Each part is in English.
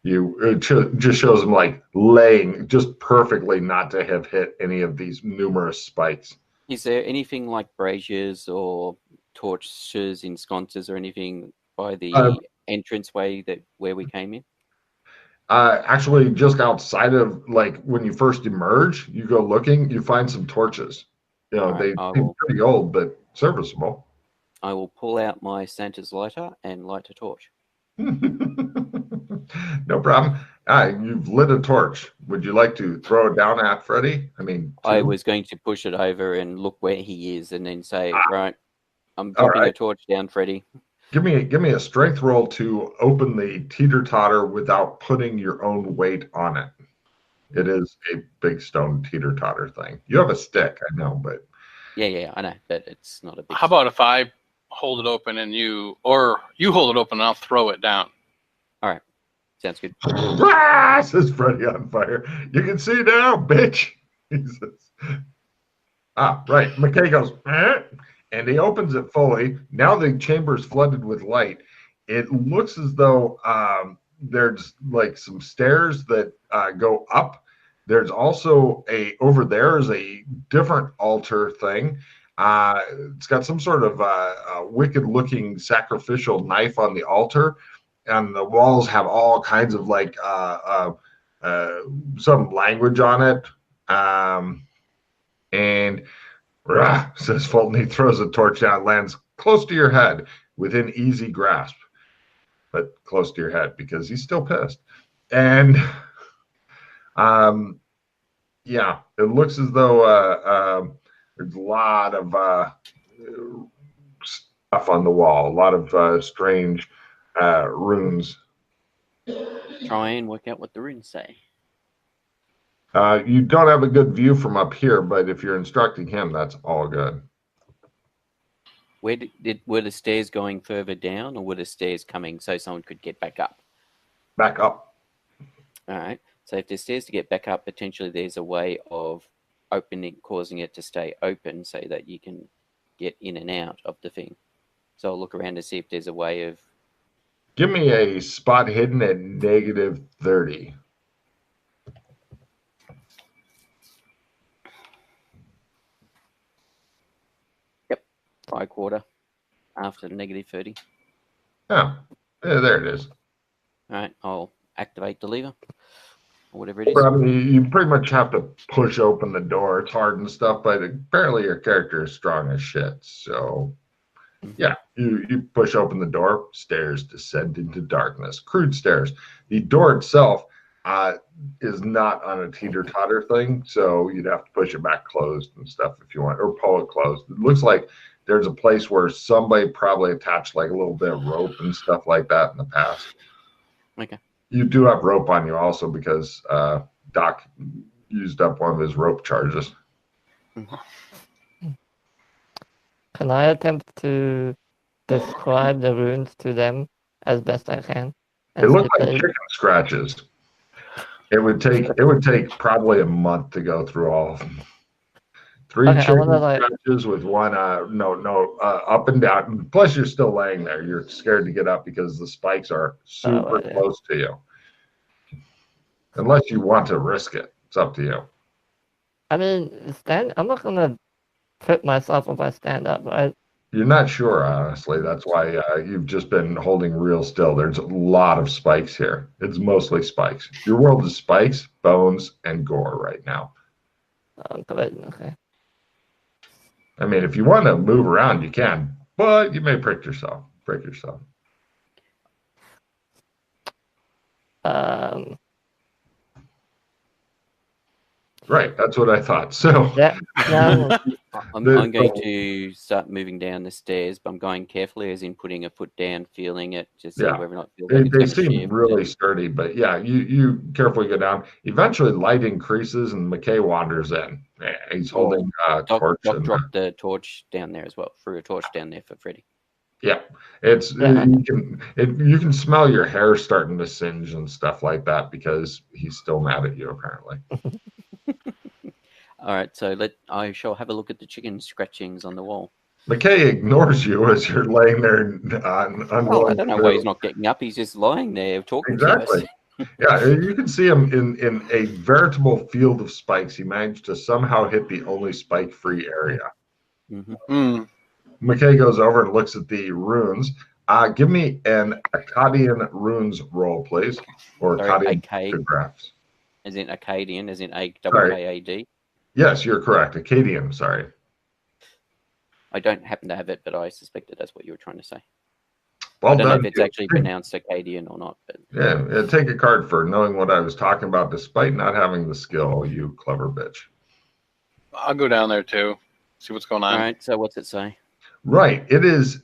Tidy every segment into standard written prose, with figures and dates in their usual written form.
just shows him like laying just perfectly not to have hit any of these numerous spikes. Is there anything like braziers or torches in sconces or anything by the entranceway where we came in? Actually, just outside of like when you first emerge, you go looking, you find some torches. They seem pretty old but serviceable. I will pull out my Santa's lighter and light a torch. No problem. You've lit a torch. Would you like to throw it down at Freddy? I was going to push it over and look where he is, and then say, "Right, I'm dropping a torch down, Freddy." Give me a strength roll to open the teeter-totter without putting your own weight on it. It is a big stone teeter-totter thing. You have a stick, I know, but yeah, I know, but it's not a big. How about if I hold it open and you hold it open and I'll throw it down? All right, sounds good. Says Freddy on fire. You can see now, bitch. He says. Right. McKay goes, and he opens it fully. Now the chamber's flooded with light. It looks as though there's like some stairs that go up. There's also over there is a different altar thing. It's got some sort of wicked-looking sacrificial knife on the altar, and the walls have all kinds of like some language on it. And says Fulton. He throws a torch down, lands close to your head, within easy grasp, but close to your head because he's still pissed. And yeah, it looks as though there's a lot of stuff on the wall, a lot of strange runes. Try and work out what the runes say. You don't have a good view from up here, but if you're instructing him, that's all good. Were the stairs going further down, or were the stairs coming so someone could get back up? Back up. All right. So if there's stairs to get back up, potentially there's a way of causing it to stay open so that you can get in and out of the thing. So I'll look around to see if there's a way of. Give me a spot hidden at -30. Yep, try quarter after -30. Oh, yeah, there it is. All right, I'll activate the lever or whatever it is. I mean, you pretty much have to push open the door. It's hard and stuff, but apparently your character is strong as shit. So, yeah, you push open the door. Stairs descend into darkness. Crude stairs. The door itself is not on a teeter-totter thing, so you'd have to push it back closed and stuff if you want, or pull it closed. It looks like there's a place where somebody probably attached like a little bit of rope and stuff like that in the past. Okay. You do have rope on you also because Doc used up one of his rope charges. Can I attempt to describe the runes to them as best I can? It looked like chicken scratches. It would take probably a month to go through all of them. 3 chicken scratches with one up and down. Plus, you're still laying there. You're scared to get up because the spikes are super close to you. Unless you want to risk it, it's up to you. I mean, I'm not gonna trip myself if I stand up, right? You're not sure, honestly. That's why you've just been holding real still. There's a lot of spikes here. It's mostly spikes. Your world is spikes, bones, and gore right now. Okay. I mean, if you want to move around, you can, but you may break yourself. Right, that's what I thought. So I'm going to start moving down the stairs, but I'm going carefully, as in putting a foot down, feeling it, just see whether or not it feels like they seem really sturdy. But yeah, you carefully go down. Eventually, light increases, and McKay wanders in. He's holding a torch. Doc dropped the torch down there as well. Threw a torch down there for Freddy. Yeah, you can smell your hair starting to singe and stuff like that because he's still mad at you apparently. All right, so I shall have a look at the chicken scratchings on the wall. McKay ignores you as you're laying there. I don't know why he's not getting up. He's just lying there talking to us. Yeah, you can see him in a veritable field of spikes. He managed to somehow hit the only spike-free area. Hmm. McKay goes over and looks at the runes. Give me an Akkadian runes roll, please, or Sorry, Akkadian Akkad, cryptographs. as in Akkadian, as in Sorry. AKKAD. Yes, you're correct. Akkadian, sorry. I don't happen to have it, but I suspected that's what you were trying to say. Well I don't know done. if it's actually pronounced Akkadian or not. But Yeah, take a card for knowing what I was talking about despite not having the skill, you clever bitch. I'll go down there too. See what's going on. all right, so what's it say? Right. It is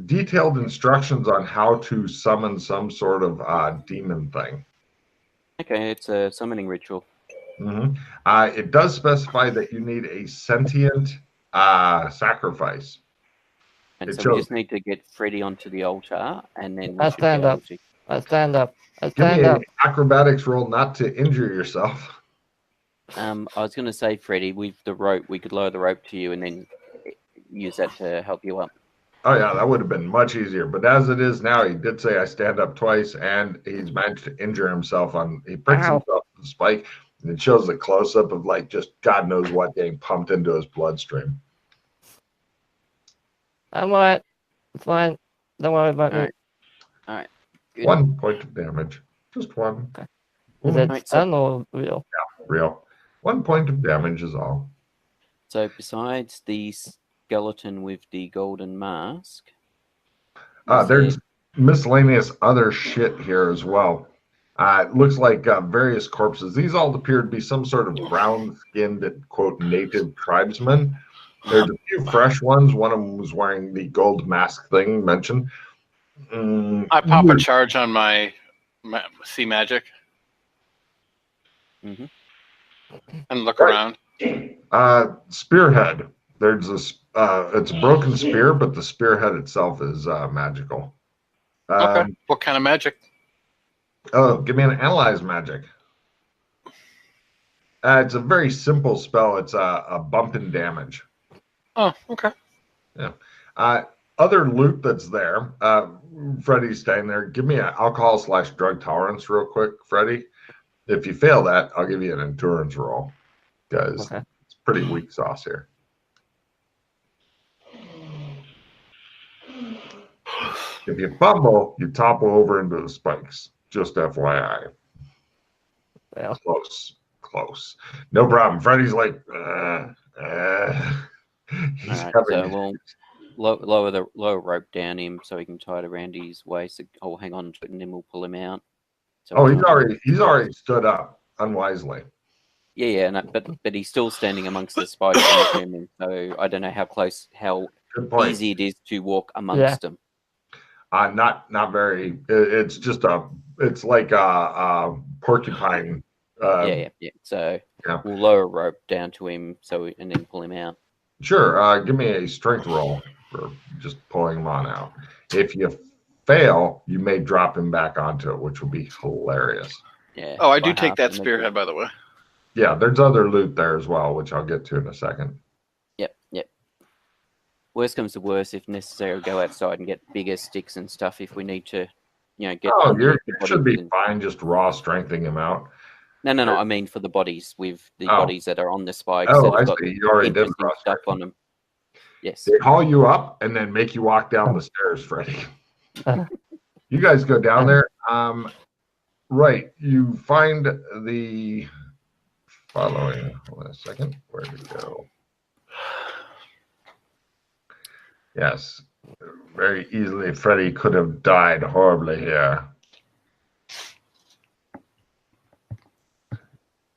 detailed instructions on how to summon some sort of demon thing. Okay, it's a summoning ritual. It does specify that you need a sentient sacrifice. And It so shows- we just need to get Freddy onto the altar, and then we I should be stand able up. to. I stand up. I Give me stand an up. acrobatics roll not to injure yourself. I was going to say, Freddy, with the rope, we could lower the rope to you and then use that to help you up. Oh, yeah, that would have been much easier. But as it is now, he did say I stand up twice, and he's managed to injure himself he pricks Ow. himself with the spike, and it shows the close-up of, like, just God knows what getting pumped into his bloodstream. I'm alright. It's fine. Don't worry about All me. right. All right. Good. 1 point of damage. Just one. Okay. Is it Alright, so- stun or real? Real. 1 point of damage is all. So besides the skeleton with the golden mask, There's miscellaneous other shit here as well. It looks like various corpses. These all appear to be some sort of brown-skinned, quote, native tribesmen. There's a few fresh ones. One of them was wearing the gold mask thing mentioned. I pop a charge on my sea magic Mhm. and look Right. around. Spearhead. There's this. It's a broken spear, but the spearhead itself is magical. Okay. What kind of magic? Oh, give me an analyze magic. It's a very simple spell. It's a bump in damage. Oh, okay. Yeah. Other loot that's there. Freddy's staying there. Give me an alcohol/drug tolerance real quick, Freddy. If you fail that, I'll give you an endurance roll because Okay. it's pretty weak sauce here. If you fumble, you topple over into the spikes. Just FYI. Well, Close. No problem. Freddy's like, he's Alright, having. so we'll lower the rope down him so he can tie it around his waist. I'll hang on to it and then we'll pull him out. So Oh, we'll- he's already stood up unwisely. Yeah, no, but he's still standing amongst the spikes. I'm assuming. So I don't know how Good point. easy it is to walk amongst them. Not very. It's just it's like a porcupine. Yeah. So yeah. we'll lower a rope down to him and then pull him out. Sure. Give me a strength roll for just pulling him on out. If you fail, you may drop him back onto it, which will be hilarious. Yeah. Oh, I by do take half that to make spearhead, it- by the way. Yeah, there's other loot there as well, which I'll get to in a second. Yep. Worst comes to worst, if necessary, go outside and get bigger sticks and stuff if we need to, get. Oh, you underneath the should be bodies fine just raw strengthening him out. No. I mean for the bodies with the Oh. bodies that are on the spikes Oh, that I have got see. You already did interesting raw stuff on them. Yes. They haul you up and then make you walk down the stairs, Freddy. You guys go down there. Right. You find the following. Hold on a second. Where did it go? Yes. Very easily, Freddy could have died horribly here.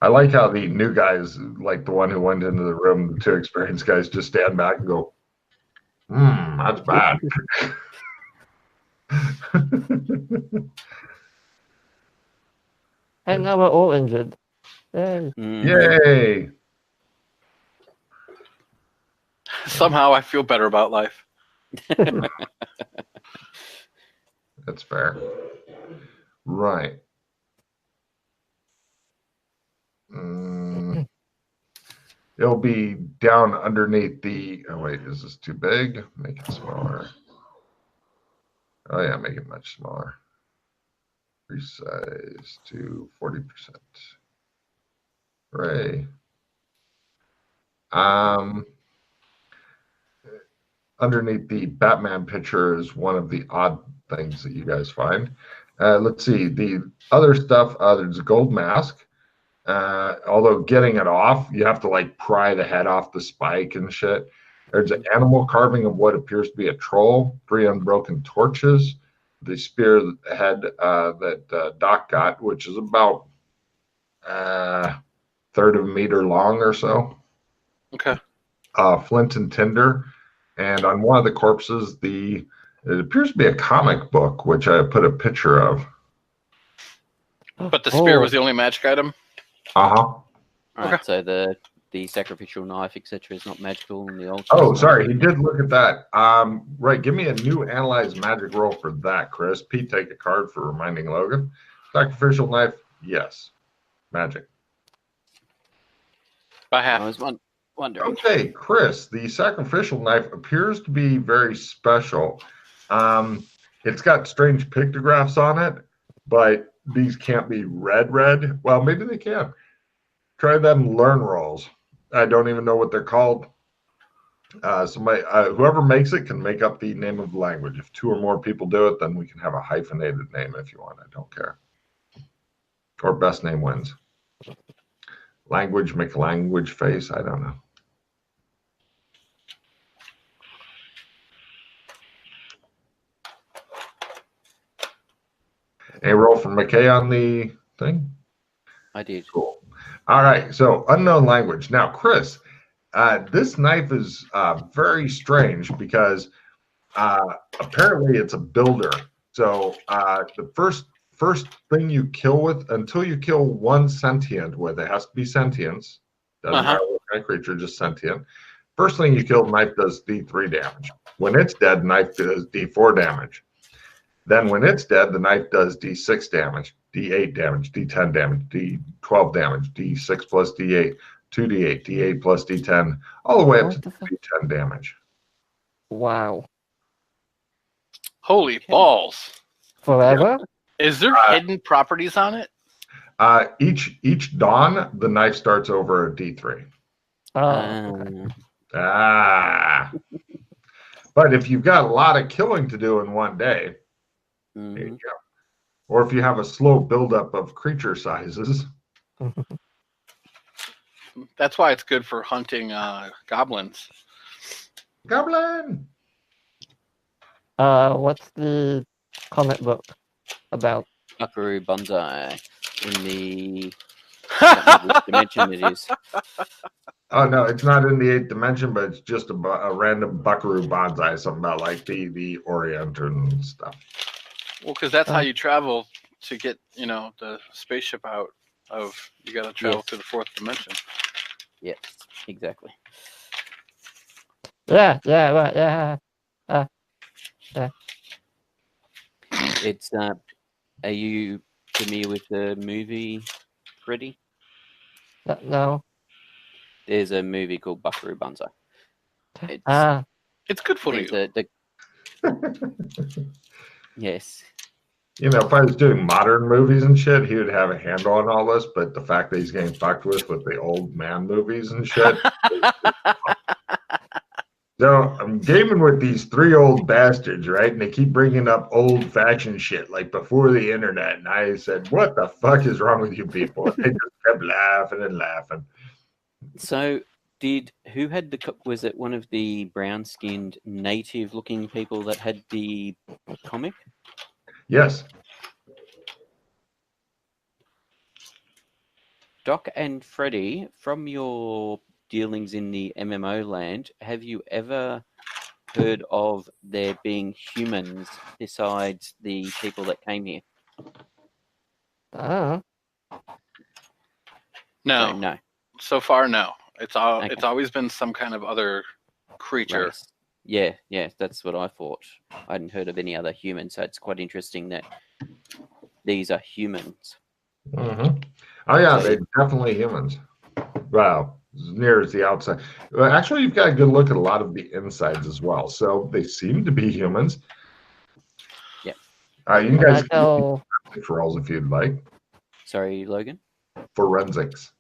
I like how the new guys, like the one who went into the room, the two experienced guys, just stand back and go, that's bad. and now we're all injured. Yay. Yay! Somehow I feel better about life. That's fair. Right. It'll be down underneath the. Oh, wait, is this too big? Make it smaller. Oh, yeah, make it much smaller. Resize to 40%. Hooray. Underneath the Batman picture is one of the odd things that you guys find. Let's see. The other stuff, there's a gold mask. Although getting it off, you have to like pry the head off the spike and shit. There's an animal carving of what appears to be a troll, 3 unbroken torches, the spear head that Doc got, which is about third of a meter long or so. Okay. Flint and tinder, and on one of the corpses, it appears to be a comic book, which I put a picture of. But the spear was the only magic item? All right, so the sacrificial knife, etc., is not magical in the old. Oh, sorry, he did look at that. Right, give me a new analyze magic roll for that, Chris. Pete, take a card for reminding Logan. Sacrificial knife, yes, magic. By half. I was wondering. Okay, Chris, the sacrificial knife appears to be very special. It's got strange pictographs on it, but these can't be red. Well, maybe they can. Try them learn rolls. I don't even know what they're called. Whoever makes it can make up the name of the language. If 2 or more people do it, then we can have a hyphenated name if you want. I don't care. Or best name wins. Language, make a language face. I don't know. A roll from McKay on the thing? I did. Cool. All right, so unknown language. Now, Chris, this knife is very strange because apparently it's a builder. So the first thing you kill with, until you kill one sentient with, it has to be sentience. Doesn't matter what kind of creature, just sentient. First thing you kill, knife does D3 damage. When it's dead, knife does D4 damage. Then when it's dead, the knife does D6 damage, D8 damage, D10 damage, D12 damage, D6 plus D8, 2D8, D8 plus D10, all the way up to D10 damage. Wow. Holy balls. Forever? Is there hidden properties on it? Each dawn, the knife starts over a D3. But if you've got a lot of killing to do in one day, there you go. Or if you have a slow buildup of creature sizes. That's why it's good for hunting goblins. Goblin! What's the comic book about? Buckaroo Banzai in the I don't know which dimension it is. Oh no, it's not in the 8th dimension, but it's just a random Buckaroo Banzai, something about like the Orient and stuff. Well, because that's how you travel to get, the spaceship out of. You got to travel to the 4th dimension. Yes, exactly. Yeah, right, yeah. It's are you familiar with the movie Freddy? No. There's a movie called Buckaroo Banzai. It's good for you. Yes. If I was doing modern movies and shit, he would have a handle on all this, but the fact that he's getting fucked with the old man movies and shit. So I'm gaming with these 3 old bastards, right? And they keep bringing up old-fashioned shit, like before the internet. And I said, what the fuck is wrong with you people? And they just kept laughing and laughing. So who had was it one of the brown-skinned native-looking people that had the comic? Yes. Doc and Freddy, from your dealings in the MMO land, have you ever heard of there being humans besides the people that came here? No. No. So far, no. It's always been some kind of other creature. Race. Yeah, that's what I thought. I hadn't heard of any other humans, so it's quite interesting that these are humans. Mm-hmm. Oh yeah, they're definitely humans. Wow. As near as the outside. Well, actually, you've got a good look at a lot of the insides as well. So they seem to be humans. Yep. You guys. forensics rolls if you'd like. Sorry, Logan. Forensics.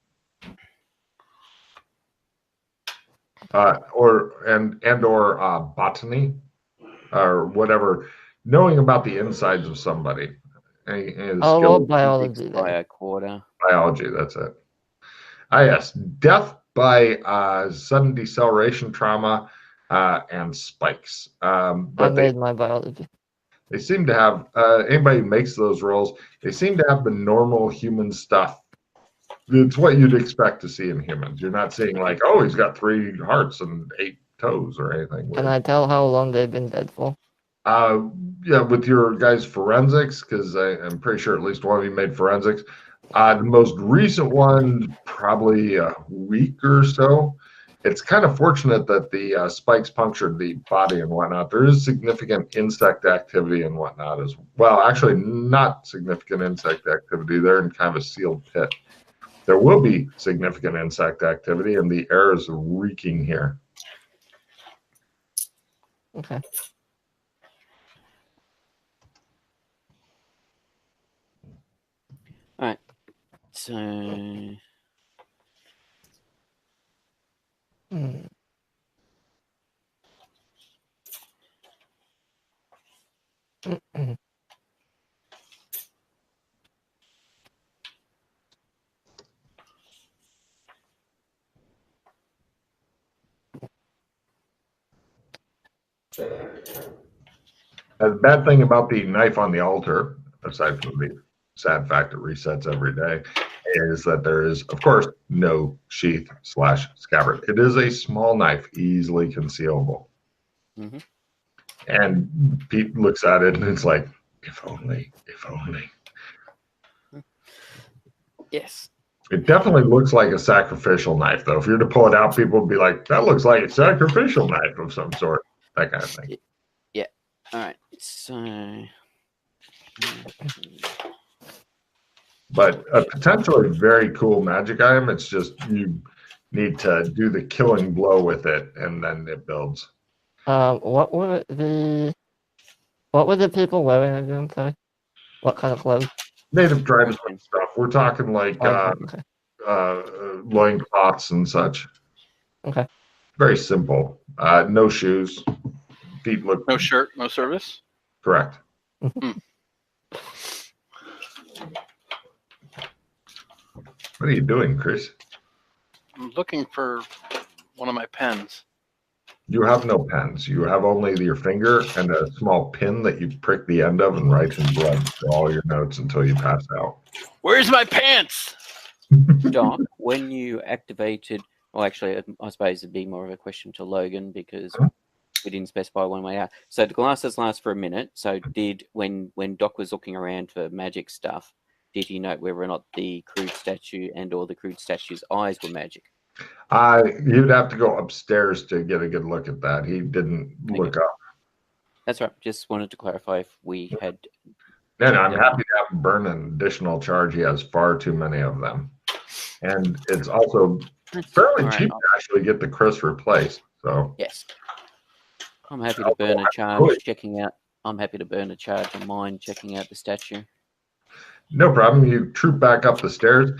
Or botany, or whatever. Knowing about the insides of somebody. I'll roll biology By then. a quarter. Biology, that's it. Yes, death by sudden deceleration trauma and spikes. I But made my biology. they seem to have, anybody who makes those rolls, they seem to have the normal human stuff. It's what you'd expect to see in humans. You're not seeing like, oh, he's got 3 hearts and 8 toes or anything weird. Can I tell how long they've been dead for? Yeah, with your guys' forensics, because I'm pretty sure at least one of you made forensics. The most recent one, probably a week or so. It's kind of fortunate that the spikes punctured the body and whatnot. There is significant insect activity and whatnot as well. Actually, not significant insect activity. They're in kind of a sealed pit. There will be significant insect activity, and the air is reeking here. Okay. All right. So Hmm. The bad thing about the knife on the altar, aside from the sad fact it resets every day, is that there is, of course, no sheath/scabbard. It is a small knife, easily concealable. Mm-hmm. And Pete looks at it and it's like, if only, if only. yes. It definitely looks like a sacrificial knife, though. If you were to pull it out, people would be like, that looks like a sacrificial knife of some sort. That kind of thing. Yeah. All right. So. But a potentially very cool magic item. It's just you need to do the killing blow with it, and then it builds. What were the people wearing again? Sorry, what kind of clothes? Native tribesman stuff. We're talking like Okay. loincloths and such. Okay. Very simple. No shoes. Feet look No shirt, no service. correct. What are you doing, Chris? I'm looking for one of my pens. You have no pens. You have only your finger and a small pin that you prick the end of and write in blood for all your notes until you pass out. Where's my pants? Doc, when you activated, well, actually, I suppose it'd be more of a question to Logan because we didn't specify one way out. So the glasses last for a minute. So did when Doc was looking around for magic stuff, did he note whether or not the crude statue and or the crude statue's eyes were magic? You'd have to go upstairs to get a good look at that. He didn't look up. That's right. Just wanted to clarify if we had. No, I'm happy to have him burn an additional charge. He has far too many of them. And it's also fairly cheap to actually get the Chris replaced. So yes. I'm happy to burn a charge checking out. I'm happy to burn a charge of mine checking out the statue. No problem. You troop back up the stairs.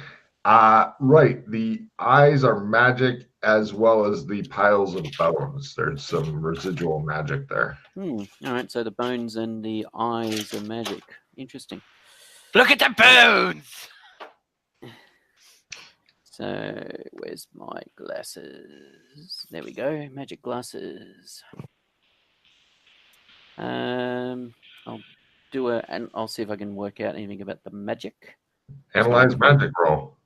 Right. The eyes are magic as well as the piles of bones. There's some residual magic there. All right. So the bones and the eyes are magic. Interesting. Look at the bones. So where's my glasses? There we go. Magic glasses. I'll do and I'll see if I can work out anything about the magic. Analyze magic roll.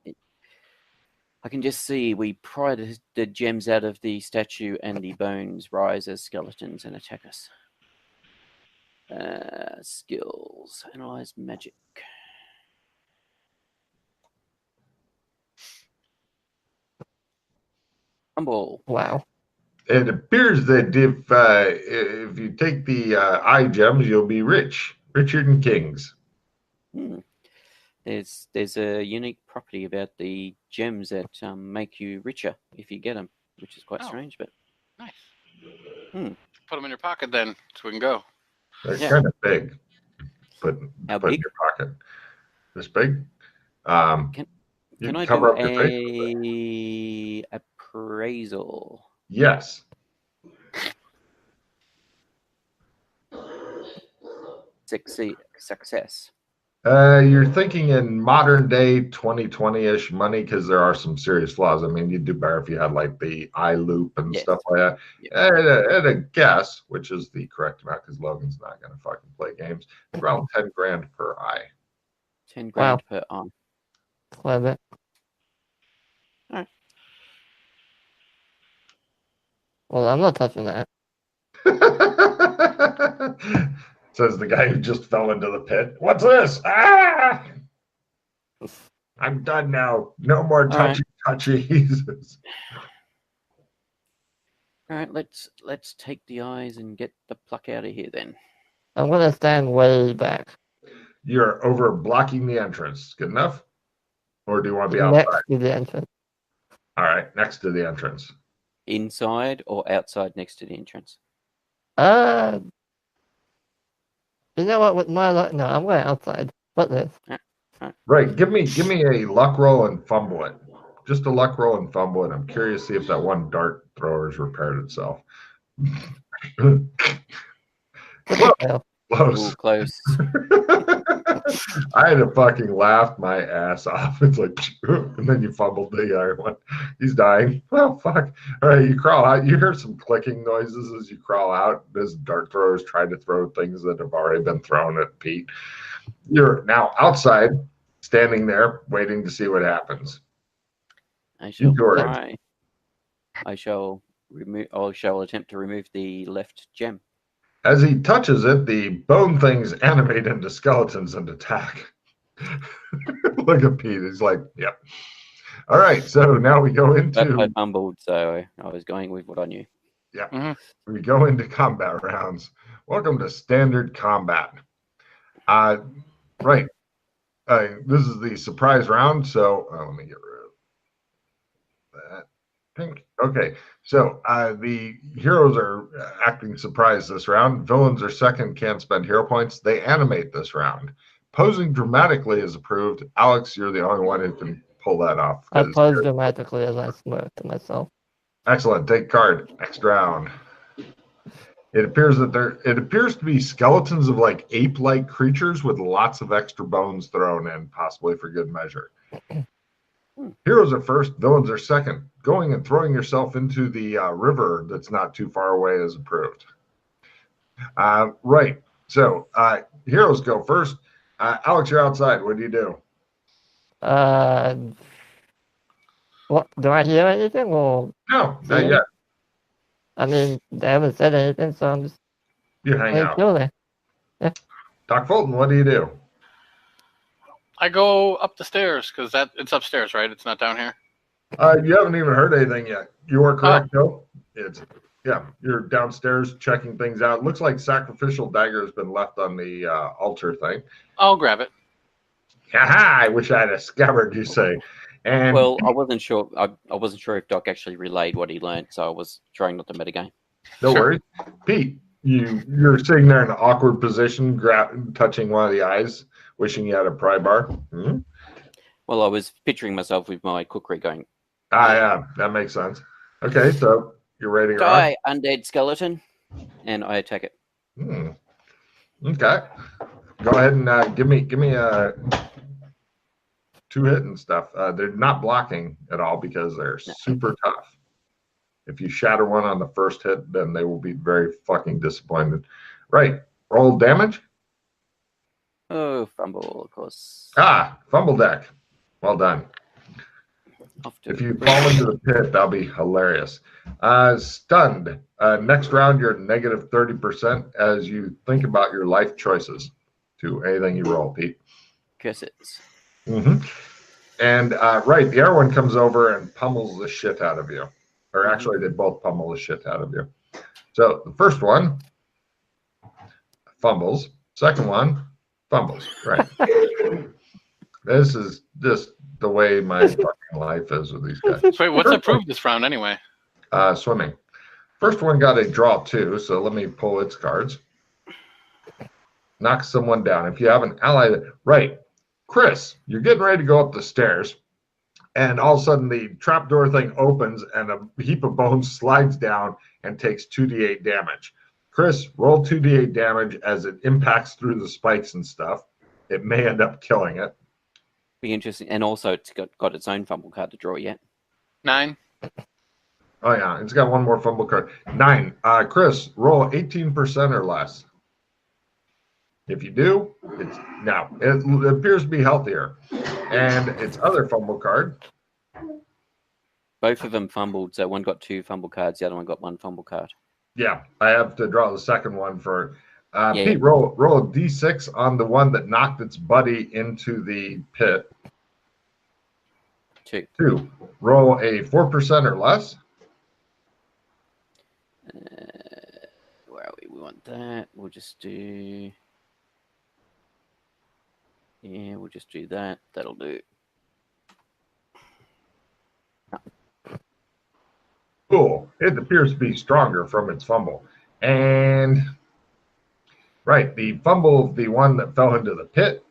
I can just see we pry the gems out of the statue and the bones rise as skeletons and attack us. Skills. Analyze magic. Humble. Wow. It appears that if you take the eye gems, you'll be rich, richer than kings. There's a unique property about the gems that make you richer if you get them, which is quite strange. But nice. Put them in your pocket then, so we can go. They're kind of big. Put How in big? your pocket. This big. Can I do cover up your face? a appraisal? Yes. Success. You're thinking in modern day 2020-ish money because there are some serious flaws. I mean, you'd do better if you had like the eye loop and Yes. stuff like that. Yep. At a guess, which is the correct amount because Logan's not going to fucking play games, around 10 grand per eye. 10 grand per eye. Clever. All right. Well, I'm not touching that. Says the guy who just fell into the pit. What's this? Ah! I'm done now. No more touchy-touchies. All right, let's take the eyes and get the pluck out of here then. I'm gonna stand way back. You're over blocking the entrance. Good enough? Or do you want to be Next outside? to the entrance. All right, next to the entrance. Inside or outside next to the entrance? You know what? With my luck, no, I'm going outside. What this? Right, give me a luck roll and fumble it. Just a luck roll and fumble it. I'm curious to see if that one dart thrower's repaired itself. Close. Ooh, close. I had to fucking laugh my ass off. It's like, and then you fumbled the other one. He's dying. Well, fuck. All right, you crawl out. You hear some clicking noises as you crawl out. This dart thrower is trying to throw things that have already been thrown at Pete. You're now outside, standing there, waiting to see what happens. I shall try. I shall attempt to remove the left gem. As he touches it, the bone things animate into skeletons and attack. Look at Pete. He's like, yep. All right, so now we go into... I fumbled, so I was going with what I knew. Yeah. Mm-hmm. We go into combat rounds. Welcome to standard combat. Right. This is the surprise round, so let me get rid of that. Pink. Okay, so the heroes are acting surprised this round. Villains are second, can't spend hero points. They animate this round. Posing dramatically is approved. Alex, you're the only one who can pull that off. I pose dramatically as I smirk to myself. Excellent. Take card. Next round. It appears to be skeletons of like ape-like creatures with lots of extra bones thrown in, possibly for good measure. Heroes are first, villains are second. Going and throwing yourself into the river that's not too far away is approved. Right. So heroes go first. Alex, you're outside. What do you do? What, do I hear anything or? No, not yet. I mean, they haven't said anything, so I'm just. You hang out. There. Yeah. Doc Fulton, what do you do? I go up the stairs because it's upstairs, right? It's not down here. You haven't even heard anything yet. You are correct, though. You're downstairs checking things out. Looks like sacrificial dagger has been left on the altar thing. I'll grab it. Haha! I wish I had a scabbard. You say. And well, I wasn't sure. I wasn't sure if Doc actually relayed what he learned, so I was trying not to metagame. No worries, Pete. You're sitting there in an awkward position, touching one of the eyes, wishing you had a pry bar. Hmm? Well, I was picturing myself with my cookery going. Yeah, that makes sense. Okay, so you're ready to Die, undead skeleton, and I attack it. Okay, go ahead and give me a 2-hit and stuff. They're not blocking at all because they're super tough. If you shatter one on the first hit, then they will be very fucking disappointed. Right, roll damage. Oh, fumble, of course. Fumble deck. Well done. If you fall into the pit, that'll be hilarious. Stunned. Next round, you're negative 30% as you think about your life choices to anything you roll, Pete. Curses. And right, the other one comes over and pummels the shit out of you. Or actually, they both pummel the shit out of you. So the first one fumbles. Second one fumbles. Right. This is just the way my fucking life is with these guys. Wait, what's approved this round anyway? Swimming. First one got a draw 2, so let me pull its cards. Knock someone down. If you have an ally, right. Chris, you're getting ready to go up the stairs, and all of a sudden the trapdoor thing opens and a heap of bones slides down and takes 2d8 damage. Chris, roll 2d8 damage as it impacts through the spikes and stuff. It may end up killing it. Be interesting. And also, it's got its own fumble card to draw yet. 9. Oh, yeah, it's got one more fumble card. 9. Chris, roll 18% or less. If you do, it's now it appears to be healthier. And its other fumble card. Both of them fumbled, so one got 2 fumble cards, the other one got 1 fumble card. Yeah, I have to draw the second one for Yeah. Pete. Roll a d6 on the one that knocked its buddy into the pit. 2. 2. Roll a 4% or less. Where are we? We want that. We'll just do. Yeah, we'll just do that. That'll do. Cool. It appears to be stronger from its fumble. And right, the fumble of the one that fell into the pit,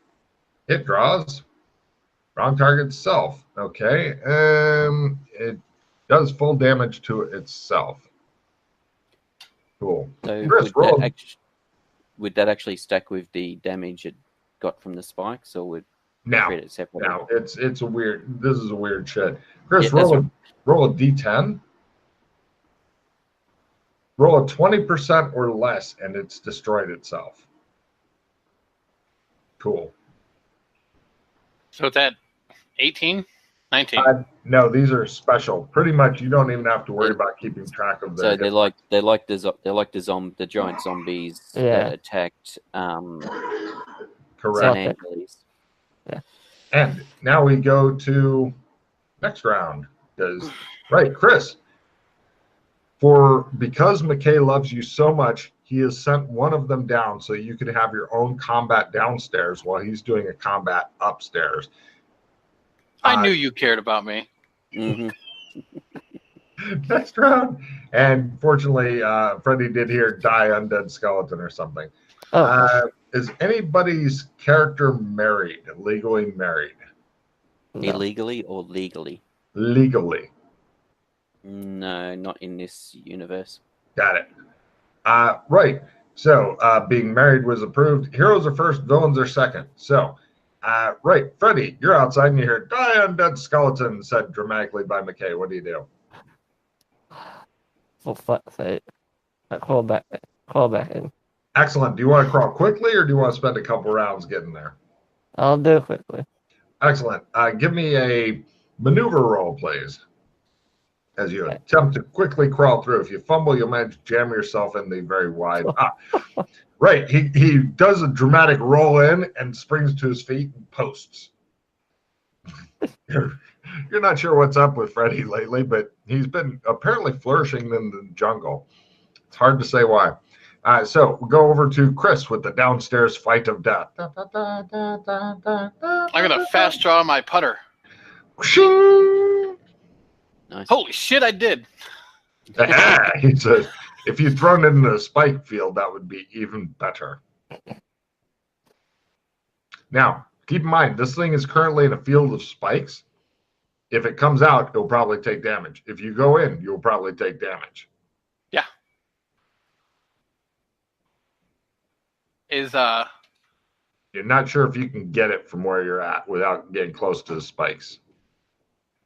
it draws. Wrong target self. Okay. It does full damage to itself. Cool. So Chris, roll. would that actually stack with the damage it got from the spikes, or would Now, treat it separately? now it's a weird. This is a weird shit. Chris, Yeah, roll a d10. Roll a 20% or less, and it's destroyed itself. Cool. So that 18, 19. No, these are special. Pretty much, you don't even have to worry about keeping track of them. So they're like the giant zombies that attacked Correct. San Angeles. Yeah. And now we go to next round. Right, Chris. Because McKay loves you so much, he has sent one of them down so you can have your own combat downstairs while he's doing a combat upstairs. I knew you cared about me. Mm-hmm. Next round. And fortunately, Freddie did here die undead skeleton or something. Is anybody's character married, legally married? No. Illegally or legally? Legally. No, not in this universe. Got it. Right. So being married was approved. Heroes are first, villains are second. So, right, Freddie, you're outside and you hear "Die undead skeleton" said dramatically by McKay. What do you do? For fuck's sake. Crawl back in. Excellent. Do you want to crawl quickly or do you want to spend a couple rounds getting there? I'll do it quickly. Excellent. Give me a maneuver roll, please. As you attempt to quickly crawl through. If you fumble, you'll manage to jam yourself in the very wide. Right. He does a dramatic roll in and springs to his feet and posts. You're not sure what's up with Freddie lately, but he's been apparently flourishing in the jungle. It's hard to say why. So we'll go over to Chris with the downstairs fight of death. I'm going to fast draw my putter. Nice. Holy shit, I did. He says, if you'd thrown it in a spike field, that would be even better. Now, keep in mind, this thing is currently in a field of spikes. If it comes out, it'll probably take damage. If you go in, you'll probably take damage. Yeah. You're not sure if you can get it from where you're at without getting close to the spikes.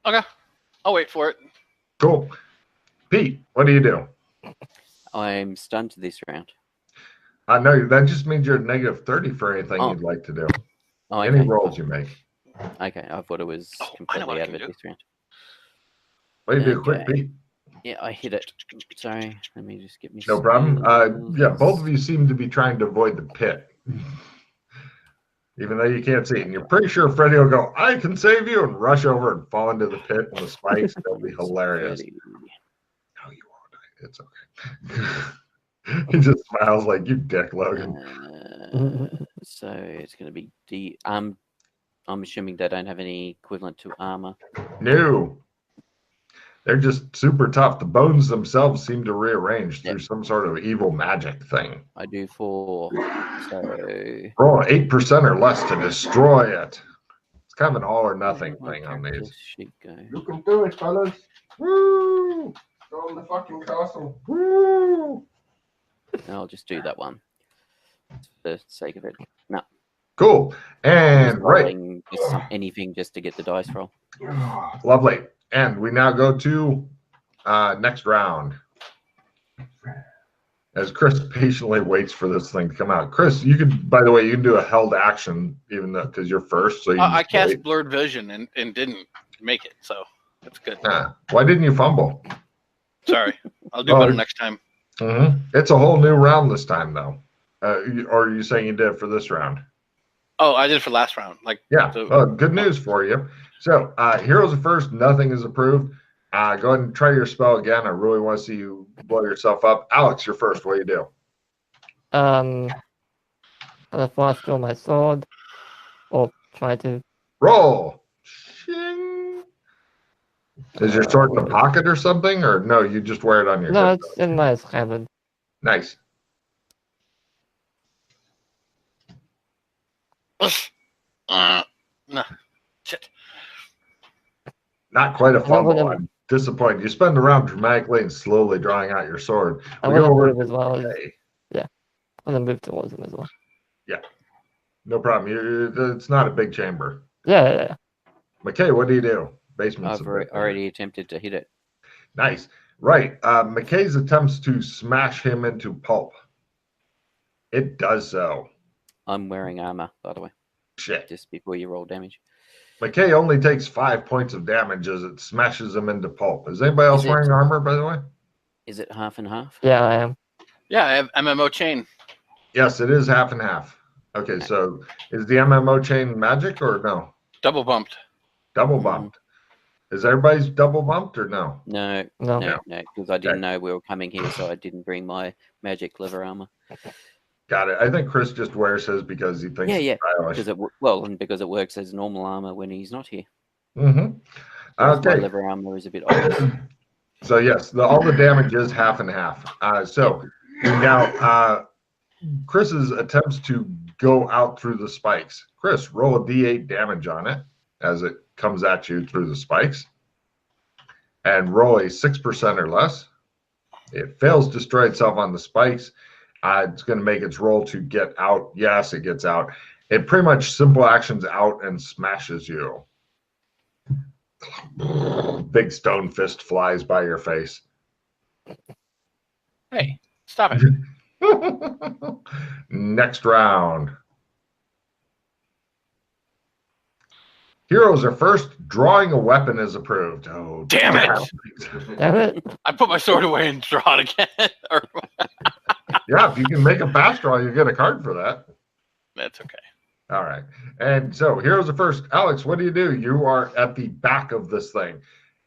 Okay. I'll wait for it. Cool. Pete, what do you do? I'm stunned this round. No, that just means you're at negative 30 for anything you'd like to do. Oh, Any okay. rolls you make. Okay, I thought it was I know what completely I out can of it do. this round. What do you do quick, Okay. Pete? Yeah, I hit it. Sorry, let me just get me. No problem. Yeah, both of you seem to be trying to avoid the pit. Even though you can't see it. And you're pretty sure Freddie will go, "I can save you," and rush over and fall into the pit and the spikes. That'll be hilarious. No, you won't. It's okay. He just smiles like, "You dick, Logan." So it's going to be D. I'm assuming they don't have any equivalent to armor. No. They're just super tough. The bones themselves seem to rearrange through some sort of evil magic thing. I do 4. So Roll 8% or less to destroy it. kind of an all or nothing thing on Where'd these. this sheet go? You can do it, fellas. Woo! Storm the fucking castle. Woo! I'll just do that one for the sake of it. No. Cool. And right. Rolling just anything just to get the dice roll. Lovely. And we now go to next round. As Chris patiently waits for this thing to come out. Chris, you could, by the way, you can do a held action even though because you're first. So you I cast wait. blurred vision and didn't make it, so that's good. Why didn't you fumble? Sorry, I'll do better next time. It's a whole new round this time, though. Or are you saying you did it for this round? Oh, I did for last round. Yeah. Good news for you. So, heroes are first. Nothing is approved. Go ahead and try your spell again. I really want to see you blow yourself up. Alex, you're first. What do you do? I'm gonna fast draw my sword, or try to. Roll. Shing. Is your sword in the pocket or something, or no? You just wear it on your head? No, it's in my scabbard. Nice. No, shit. Not quite a fumble. I'm disappointed. You spend the round dramatically and slowly drawing out your sword. I'm gonna move as well. Yeah, I'm gonna move towards him as well. Yeah, no problem. It's not a big chamber. Yeah. McKay, what do you do? Basement's I've already attempted to hit it. Nice. Right. McKay's attempts to smash him into pulp. It does so. I'm wearing armor, by the way. Shit. Just before you roll damage. McKay only takes 5 points of damage as it smashes him into pulp. Is anybody else wearing armor, by the way? Is it half and half? Yeah, I am. Yeah, I have MMO chain. Yes, it is half and half. Okay, so is the MMO chain magic or no? Double bumped. Double bumped. Is everybody's double bumped or no? No, because I didn't know we were coming here, so I didn't bring my magic liver armor. Got it. I think Chris just wears his because he thinks yeah, it's stylish. because it works as normal armor when he's not here. Okay. My liver armor is a bit old. So yes, all the damage is half and half. So now Chris's attempts to go out through the spikes. Chris, roll a d8 damage on it as it comes at you through the spikes, and roll a 6% or less. It fails to destroy itself on the spikes. It's going to make its roll to get out. Yes, it gets out. It pretty much simple actions out and smashes you. Big stone fist flies by your face. Hey, stop it. Next round. Heroes are first. Drawing a weapon is approved. Oh, damn it. Damn it. I put my sword away and draw it again. Yeah, if you can make a fast draw, you get a card for that. That's okay. All right. And so heroes are first. Alex, what do? You are at the back of this thing.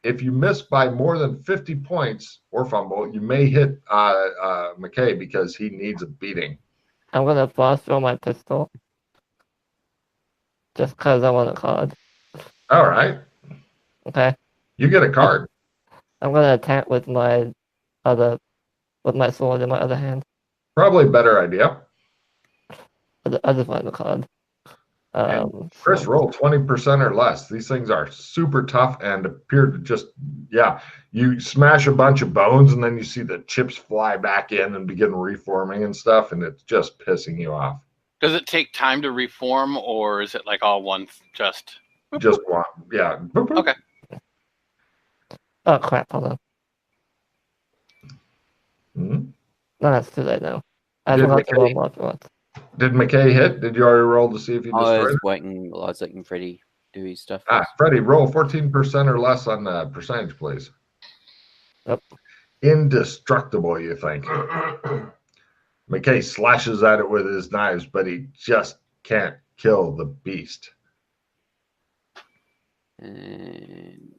If you miss by more than 50 points or fumble, you may hit McKay because he needs a beating. I'm gonna fast draw my pistol. Just because I want a card. All right. Okay. You get a card. I'm gonna attack with my sword in my other hand. Probably a better idea. I just want the card. Chris, roll 20% or less. These things are super tough and appear to just, you smash a bunch of bones and then you see the chips fly back in and begin reforming and stuff, and it's just pissing you off. Does it take time to reform, or is it like all one just? Just one, yeah. Okay. Oh crap! Hold on. Mm-hmm. No, that's too late now. I forgot to roll more afterwards. Did McKay hit? Did you already roll to see if you destroyed it? I was letting Freddie do his stuff. Freddie, roll 14% or less on the percentage, please. Yep. Indestructible, you think. McKay slashes at it with his knives, but he just can't kill the beast. And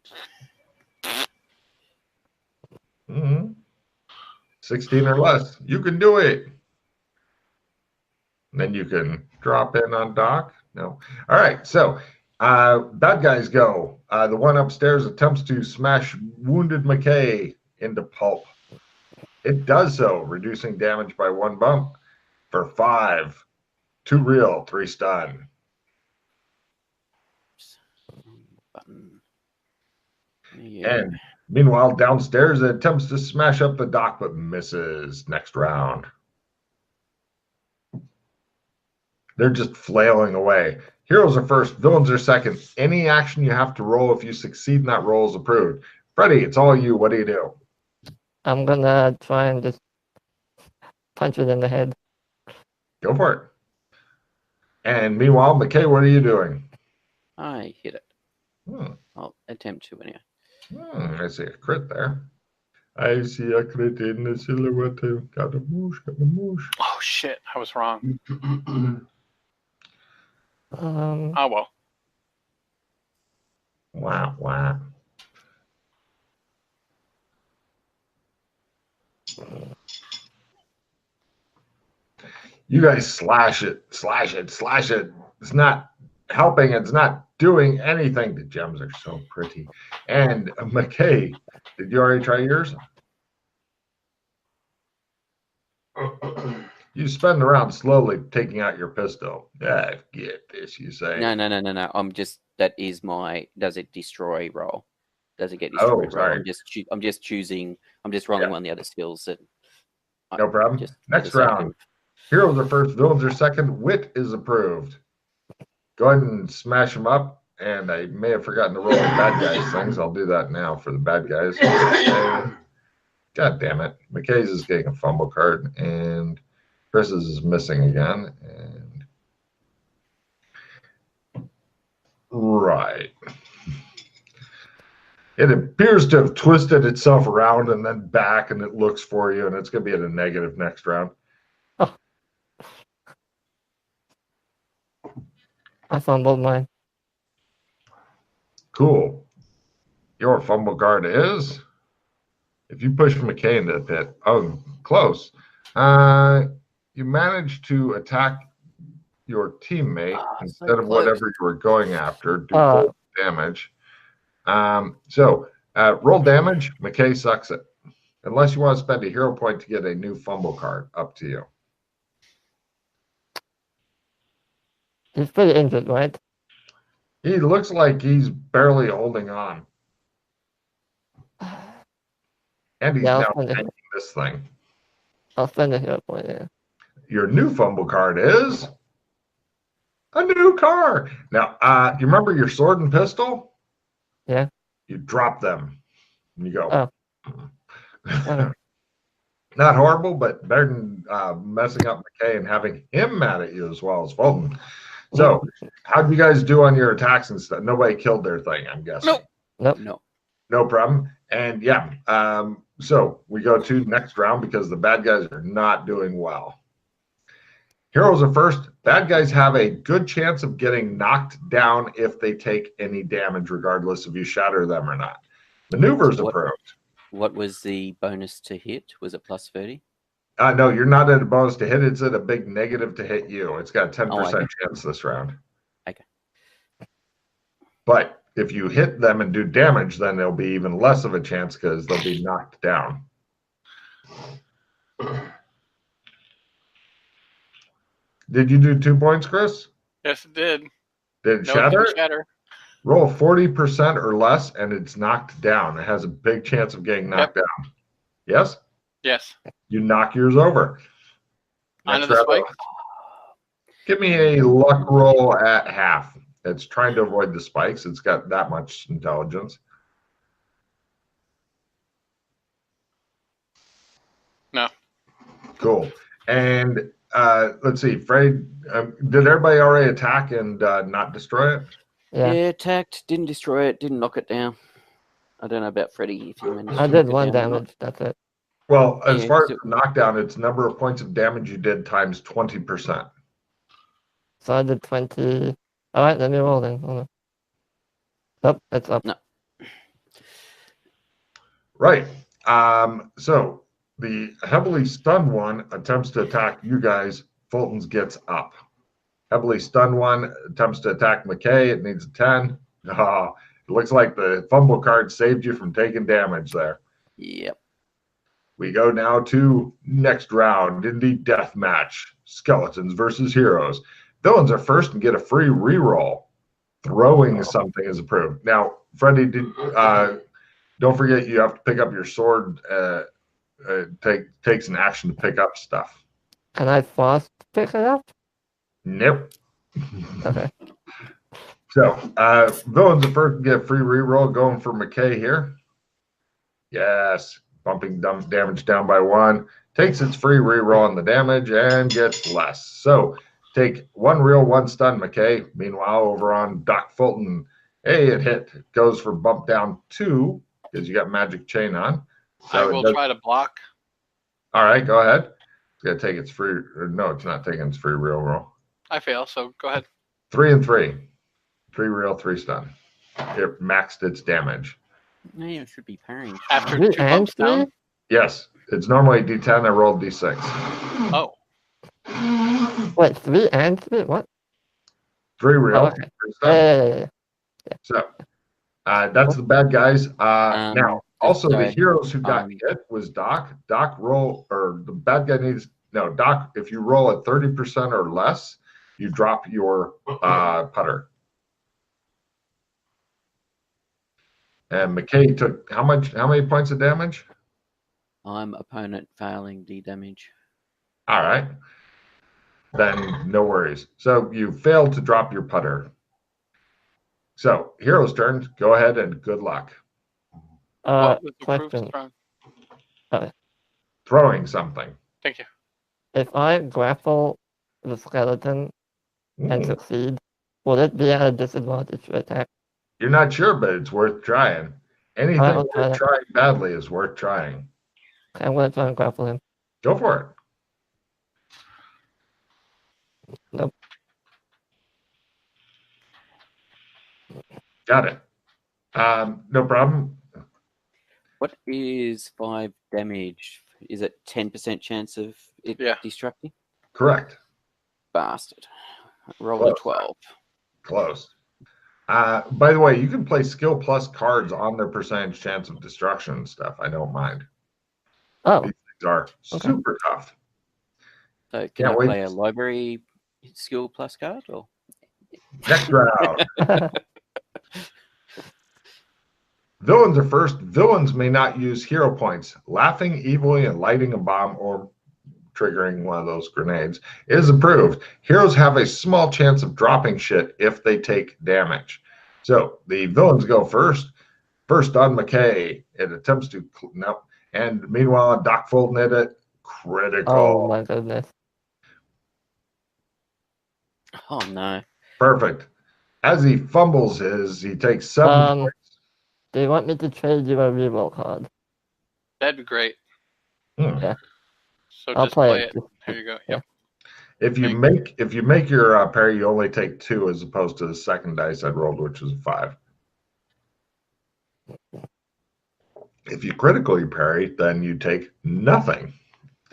16 or less. You can do it. And then you can drop in on Doc. No. All right. So bad guys go. The one upstairs attempts to smash wounded McKay into pulp. It does so, reducing damage by 1 bump for 5. 2 real, 3 stun. Yeah. And meanwhile, downstairs, it attempts to smash up the dock, but misses. Next round. They're just flailing away. Heroes are first, villains are second. Any action you have to roll, if you succeed in that roll, is approved. Freddy, it's all you. What do you do? I'm gonna try and just punch it in the head. Go for it. And meanwhile, McKay, what are you doing? I hit it. Hmm. I'll attempt to anyway. I see a crit there. I see a crit in the silhouette. Got a moosh, got a moosh. Oh shit! I was wrong. Um, Oh well. Wow, wow. You guys slash it, slash it, slash it. It's not helping. It's not doing anything. The gems are so pretty. And McKay, did you already try yours? You spend the round slowly taking out your pistol. Yeah, get this, you say. No. I'm just, that is my, does it destroy roll? Does it get Oh, destroyed roll? sorry. I'm just choosing, I'm just rolling Yeah. one of the other skills that. No problem. Just Next for the sake round. of- Heroes are first, villains are second. Wit is approved. Go ahead and smash them up. And I may have forgotten to roll the bad guys things. I'll do that now for the bad guys. God damn it. McKay's is getting a fumble card, and Chris's is missing again. And right. It appears to have twisted itself around and then back, and it looks for you, and it's going to be at a negative next round. I fumbled mine. Cool. Your fumble card is, if you push McKay into the pit, oh, close. You managed to attack your teammate instead of close. whatever you were going after, do full damage. So roll damage, McKay sucks it. Unless you want to spend a hero point to get a new fumble card, up to you. He's pretty injured, right? He looks like he's barely holding on. And he's Yeah, now tanking this thing. I'll spend a hero point, yeah. Your new fumble card is a new car. Now, you remember your sword and pistol? Yeah. You drop them. And you go. Oh. Not horrible, but better than messing up McKay and having him mad at you as well as Fulton. So, how'd you guys do on your attacks and stuff? Nobody killed their thing, I'm guessing. Nope. No. No problem. And yeah, so we go to next round because the bad guys are not doing well. Heroes are first. Bad guys have a good chance of getting knocked down if they take any damage, regardless if you shatter them or not. Maneuvers approved. What was the bonus to hit? Was it plus 30? No, you're not at a bonus to hit. It's at a big negative to hit you. It's got a 10% okay. chance this round. Okay. But if you hit them and do damage, then there'll be even less of a chance because they'll be knocked down. Did you do 2 points, Chris? Yes, it did. Did it No, shatter? it didn't shatter. Roll 40% or less, and it's knocked down. It has a big chance of getting knocked down. Yes? Yes. You knock yours over. Onto Next the round, spike. give me a luck roll at half. It's trying to avoid the spikes. It's got that much intelligence. No. Cool. And let's see, Freddy, did everybody already attack and not destroy it? Yeah. Attacked, didn't destroy it, didn't knock it down. I don't know about Freddy. If you managed I to did knock it 1 down or not. damage, that's it. Well, as Yeah, far as so- the knockdown, it's number of points of damage you did times 20%. So I did 20. Alright, let me roll then. Hold on. Nope, it's up. No. Right. So the heavily stunned one attempts to attack you guys. Fulton's gets up. Heavily stunned one attempts to attack McKay. It needs a 10. It looks like the fumble card saved you from taking damage there. Yep. We go now to next round, Indie Death Match. Skeletons versus heroes. Villains are first and get a free reroll. Throwing something is approved. Now, Freddy, Don't forget you have to pick up your sword. Takes an action to pick up stuff. Can I fast pick it up? Nope. Okay. So, villains the first get free reroll going for McKay here. Yes, bumping damage down by 1. Takes its free reroll on the damage and gets less. So, take 1 real, 1 stun, McKay. Meanwhile, over on Doc Fulton, hey, it hit. It goes for bump down 2 because you got magic chain on. So I will try to block. All right, go ahead. It's going to take its free. No, it's not taking its free real roll. I fail, so go ahead. 3 and 3. 3 real, 3 stun. It maxed its damage. No, it should be parrying. After You 2 bumps and down. me? Yes, it's normally D10. I rolled D6. Oh, Wait, 3 and 3? What? 3 real, Oh, okay. 3 stun. Yeah. So that's the bad guys. Now, also the sorry. heroes who got hit was Doc. Doc roll, or the bad guy needs, no, Doc, if you roll at 30% or less, you drop your putter. And McKay took how many points of damage? I'm opponent failing D damage. All right. Then no worries. So you failed to drop your putter. So hero's turn. Go ahead and good luck. what was the proof Question. from? Throwing something. Thank you. If I grapple the skeleton and Mm. succeed, will it be at a disadvantage to attack? You're not sure, but it's worth trying. Anything I'll try worth that. trying badly is worth trying. Okay, I'm gonna try and grapple him. Go for it. Nope. Got it. No problem. What is 5 damage? Is it 10% chance of it Yeah. destructing? Correct. Bastard. Roll a Close. 12. Close. By the way, you can play skill plus cards on their percentage chance of destruction and stuff. I don't mind. Oh, These things are Okay. super tough. So can Can't I wait. play a library skill plus card? Or Next round. Villains are first. Villains may not use hero points. Laughing evilly and lighting a bomb or triggering one of those grenades is approved. Heroes have a small chance of dropping shit if they take damage. So the villains go first. First on McKay. It attempts to no. And meanwhile, Doc Fulton hit it. Critical. oh my goodness. oh no. Perfect. As he fumbles he takes 7 points. Do you want me to trade you a reroll card? That'd be great. Yeah. So I'll just play play it. it. Here you go. Yeah. Yep. If you make your parry, you only take 2 as opposed to the second dice I rolled, which was a 5. If you critically parry, then you take nothing.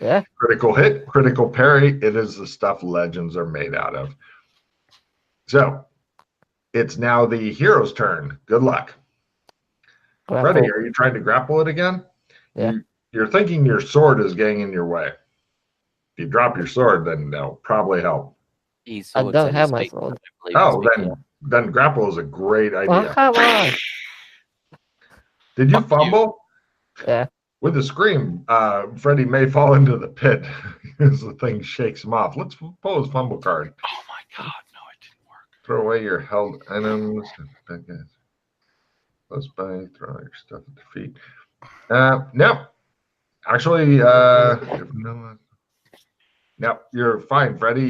Yeah. Critical hit, critical parry. It is the stuff legends are made out of. So it's now the hero's turn. Good luck. Grapple. Freddy, are you trying to grapple it again? Yeah. You're thinking your sword is getting in your way. If you drop your sword, then that'll probably help. His I sword's don't at have his my feet, sword. I believe Oh, it's picked up. then grapple is a great Oh, idea. come on. Did you Fuck you. fumble? Yeah. With a scream, Freddy may fall into the pit as the thing shakes him off. Let's pull his fumble card. Oh my God, no, it didn't work. Throw away your held items. Bad guys. Close by. Throw all your stuff at their feet. No. Actually, no, you're fine, Freddy.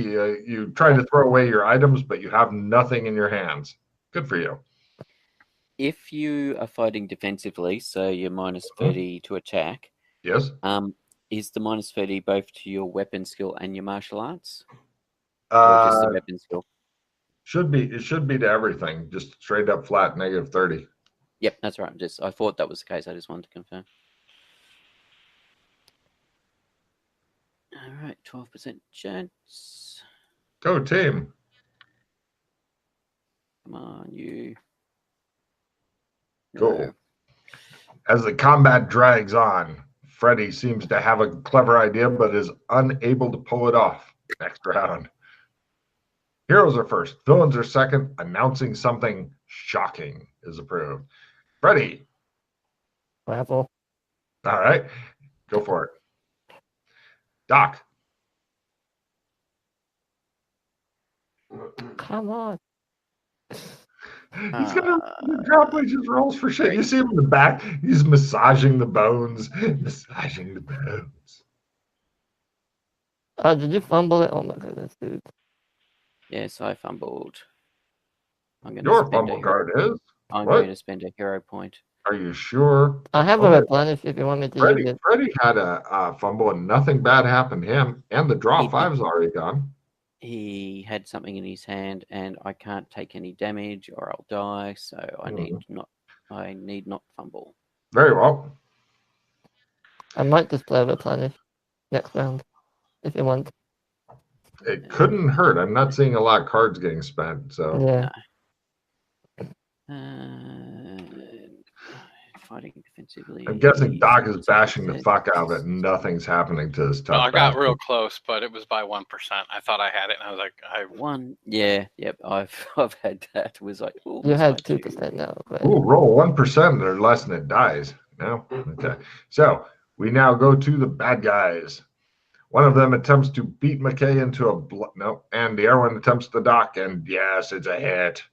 You tried to throw away your items, but you have nothing in your hands. Good for you. If you are fighting defensively, so you're minus 30 to attack, Yes. is the minus 30 both to your weapon skill and your martial arts? Or just the weapon skill? It should be to everything. Just straight up flat -30. Yep, that's right. I thought that was the case. I just wanted to confirm. All right, 12% chance. Go team. Come on, you. Go. No. As the combat drags on, Freddy seems to have a clever idea, but is unable to pull it off. Next round. Heroes are first. Villains are second. Announcing something shocking is approved. Freddy, Grapple. All right, go for it. Doc. Come on. He's gonna drop like just rolls for shit. You see him in the back. He's massaging the bones. Massaging the bones. Did you fumble it? Oh my goodness, dude. Yes, I fumbled. I'm going Your fumble card is. I'm What? going to spend a hero point. Are you sure? I have a replenish if you want me to use it. Freddie had a fumble and nothing bad happened to him, and the draw 5's already gone. He had something in his hand, and I can't take any damage, or I'll die. So I need not fumble. Very well. I might just play a replenish next round if you want. It couldn't hurt. I'm not seeing a lot of cards getting spent, so Yeah. Fighting defensively. I'm guessing Doc is bashing the fuck out of it, and nothing's happening to his tough. Well, I got real close, but it was by 1%. I thought I had it, and I was like, Yep. I've had that. It was like, ooh, you had 2% now. Right? Ooh, roll 1% or less than it dies. No, okay. So we now go to the bad guys. One of them attempts to beat McKay into and the other one attempts to Doc, and yes, it's a hit.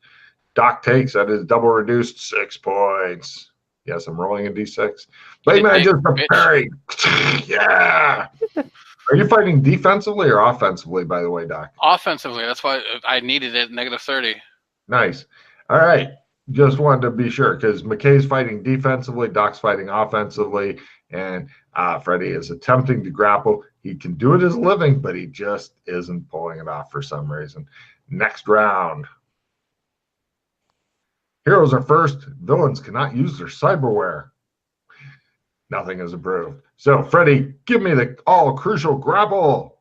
Doc takes at his double reduced 6 points. Yes, I'm rolling a d6. Blade Man just preparing. Yeah. Are you fighting defensively or offensively, by the way, Doc? Offensively. That's why I needed it -30. Nice. All right. Just wanted to be sure because McKay's fighting defensively, Doc's fighting offensively, and Freddie is attempting to grapple. He can do it as a living, but he just isn't pulling it off for some reason. Next round. Heroes are first. Villains cannot use their cyberware. Nothing is approved. So, Freddie, give me the all-crucial grapple.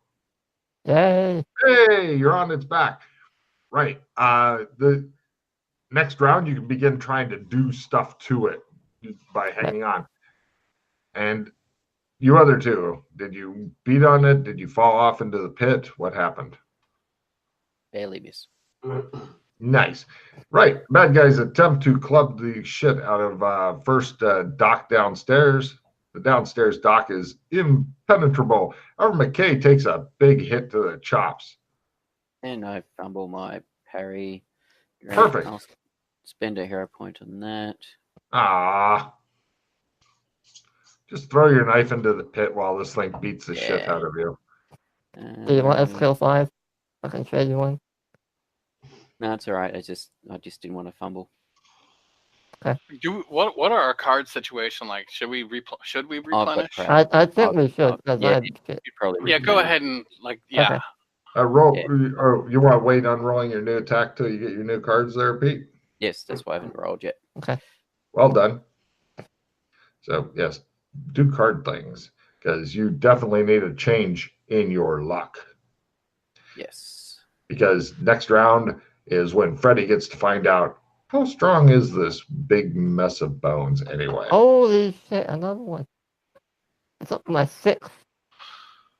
Yay. Hey, you're on its back. Right. The next round, you can begin trying to do stuff to it by hanging on. And you other two, did you beat on it? Did you fall off into the pit? What happened? Barely miss. Nice. Right. Bad guys attempt to club the shit out of first Doc downstairs. The downstairs Doc is impenetrable. However, McKay takes a big hit to the chops. And I fumble my parry. Great. Perfect. I'll spend a hero point on that. Just throw your knife into the pit while this thing beats the shit out of you. Do you want a skill 5? I can trade you one. No, it's all right. I just didn't want to fumble. Okay. What are our card situation like? Should we replenish? I think we should because probably go ahead and Okay. Roll. Or you want to wait on rolling your new attack till you get your new cards there, Pete? Yes, that's why I haven't rolled yet. Okay. Well done. So yes, do card things because you definitely need a change in your luck. Yes. Because next round is when Freddie gets to find out how strong is this big mess of bones anyway. Holy shit, another one. It's up to my 6th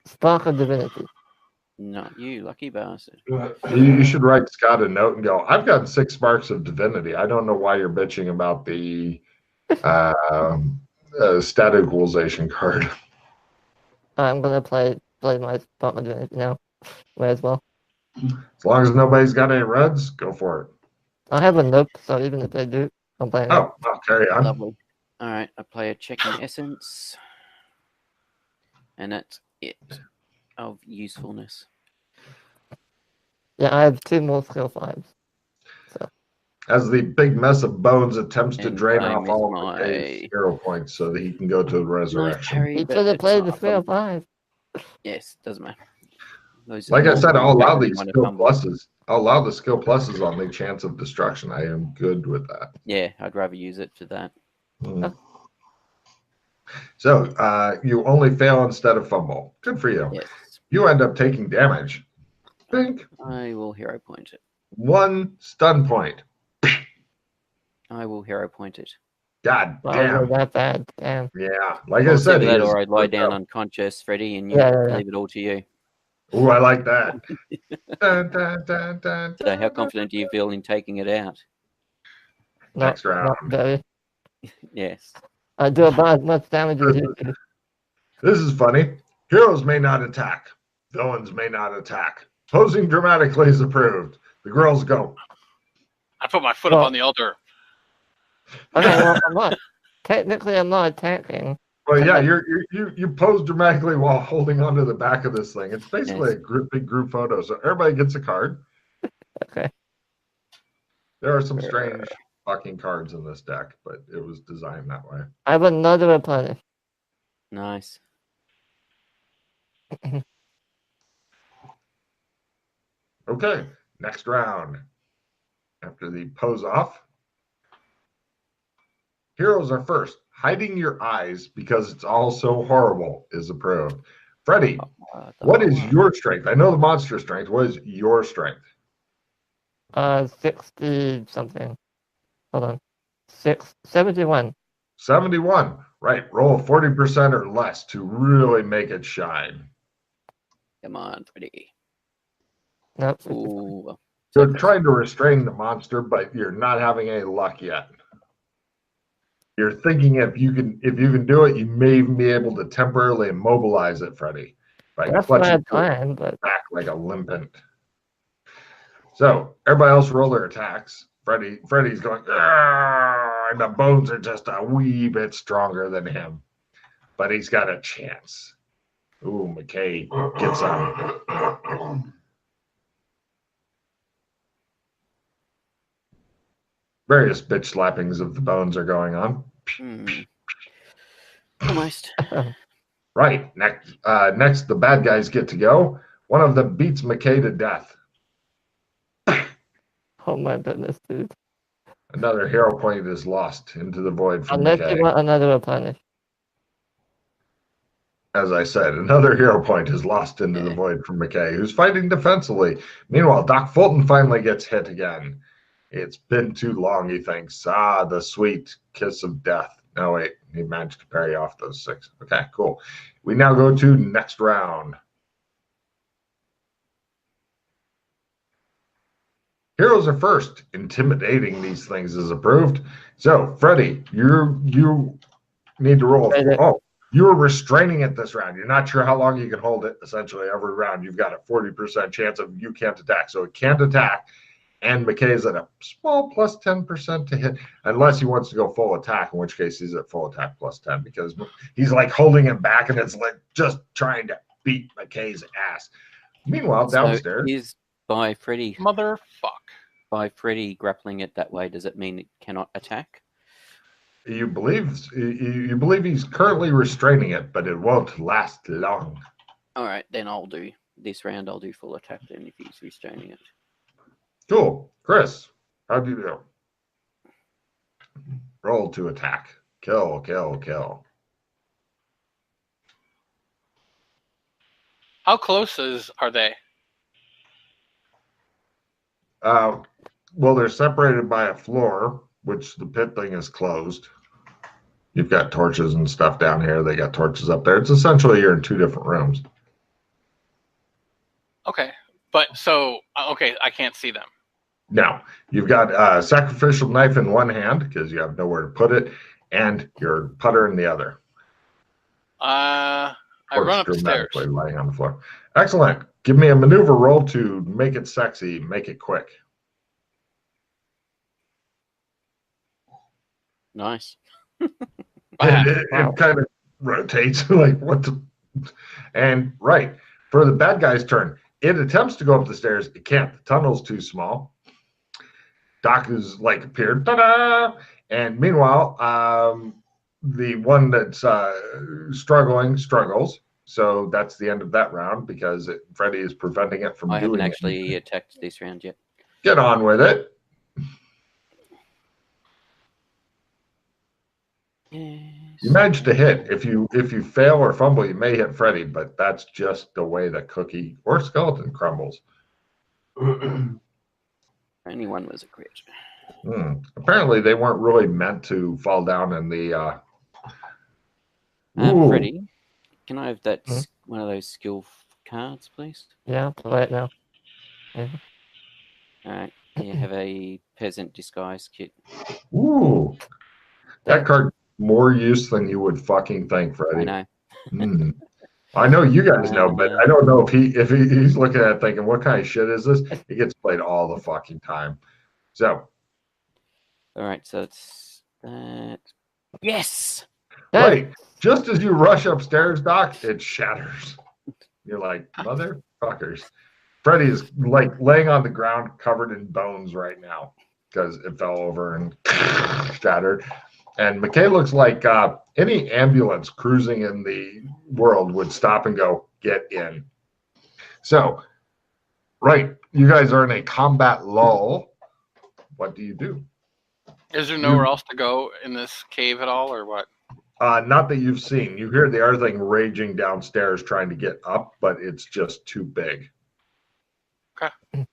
Spark of Divinity. Not you, lucky bastard. You should write Scott a note and go, I've got 6 Sparks of Divinity. I don't know why you're bitching about the stat equalization card. I'm going to play my Spark of Divinity now. May as well. As long as nobody's got any reds, go for it. I have a nope, so even if they do, I'm playing it. Oh, I'll carry on. Lovely. All right, I play a check in essence. And that's it of usefulness. Yeah, I have 2 more skill 5s. So. As the big mess of bones attempts to drain I off all of his hero points so that he can go to the resurrection. Parry, He should have played the skill 5. Yes, doesn't matter. Like I said, I'll allow these skill pluses. I'll allow the skill pluses on the chance of destruction. I am good with that. Yeah, I'd rather use it for that. So you only fail instead of fumble. Good for you. Yes. You end up taking damage. Pink. I will hero point it. 1 stun point. I will hero point it. God damn. That bad. Damn. Yeah. Like I said, that or I'd lie down unconscious, Freddie, and you leave it all to you. Ooh, I like that. So how confident do you feel in taking it out? Next round. Not very. Yes. do about as much damage as you do. This is funny. Heroes may not attack. Villains may not attack. Posing dramatically is approved. The girls go. I put my foot up Well- on the altar. Okay, well, I'm not. Technically, I'm not attacking. Well, yeah, you pose dramatically while holding onto the back of this thing. It's basically a big group photo. So everybody gets a card. Okay. There are some strange fucking cards in this deck, but it was designed that way. I have another replenish. Nice. Okay, next round. After the pose off, heroes are first. Hiding your eyes because it's all so horrible is approved. Freddy, what is your strength? I know the monster strength. What is your strength? 60 something. Hold on. 71. 71. Right. Roll 40% or less to really make it shine. Come on, Freddy. Nope. Ooh. You're trying to restrain the monster, but you're not having any luck yet. You're thinking if you can do it, you may even be able to temporarily immobilize it, Freddy. By That's what I clutching had planned, but back like a limpet. So everybody else roll their attacks. Freddy's going, "Argh," and the bones are just a wee bit stronger than him. But he's got a chance. Ooh, McKay gets on. Various bitch slappings of the bones are going on. Almost. Right. Next, the bad guys get to go. One of them beats McKay to death. oh my goodness, dude. Another hero point is lost into the void from Unless McKay. you want another replenish. As I said, another hero point is lost into the void from McKay, who's fighting defensively. Meanwhile, Doc Fulton finally gets hit again. It's been too long, he thinks. The sweet kiss of death. No, wait, he managed to parry off those 6. Okay, cool. We now go to next round. Heroes are first. Intimidating these things is approved. So, Freddy, you need to roll. Oh, you're restraining it this round. You're not sure how long you can hold it. Essentially, every round you've got a 40% chance of you can't attack. So it can't attack. And McKay's at a small plus 10% to hit, unless he wants to go full attack, in which case he's at full attack plus 10 because he's like holding him back and it's like just trying to beat McKay's ass. Meanwhile, downstairs. Is by Freddy Motherfuck. By Freddy grappling it that way, does it mean it cannot attack? You believe he's currently restraining it, but it won't last long. All right, then I'll do this round. I'll do full attack then if he's restraining it. Cool. Chris, how do you do? Roll to attack. Kill, kill, kill. How close are they? Well, they're separated by a floor, which the pit thing is closed. You've got torches and stuff down here. They got torches up there. It's essentially you're in 2 different rooms. Okay. But so, okay, I can't see them. Now, you've got a sacrificial knife in one hand because you have nowhere to put it, and your putter in the other. I run up the stairs. Lying on the floor. Excellent. Give me a maneuver roll to make it sexy, make it quick. Nice. It kind of rotates like what the, and right for the bad guy's turn. It attempts to go up the stairs. It can't. The tunnel's too small. Doc is like appeared. Ta-da! And meanwhile, the one that's struggles. So that's the end of that round because Freddy is preventing it from doing it. I haven't actually attacked this round yet. Get on with it. Yes. You manage to hit. If you fail or fumble, you may hit Freddy, but that's just the way the cookie or skeleton crumbles. Only one was a crit. Apparently, they weren't really meant to fall down in the. Freddy, can I have that one of those skill cards, please? Yeah, play it now. Yeah. All right. You have a peasant disguise kit. Ooh, that card more use than you would fucking think, I Freddie. know. Mm. I know you guys know, but I don't know if he's looking at it thinking, what kind of shit is this? It gets played all the fucking time. So, All right, so it's that. Yes. right. Just as you rush upstairs, Doc, it shatters. You're like, motherfuckers. Freddy is like laying on the ground covered in bones right now because it fell over and shattered. And McKay looks like any ambulance cruising in the world would stop and go, get in. So, right, you guys are in a combat lull. What do you do? Is there nowhere else to go in this cave at all, or what? Not that you've seen. You hear the other thing raging downstairs trying to get up, but it's just too big. Okay.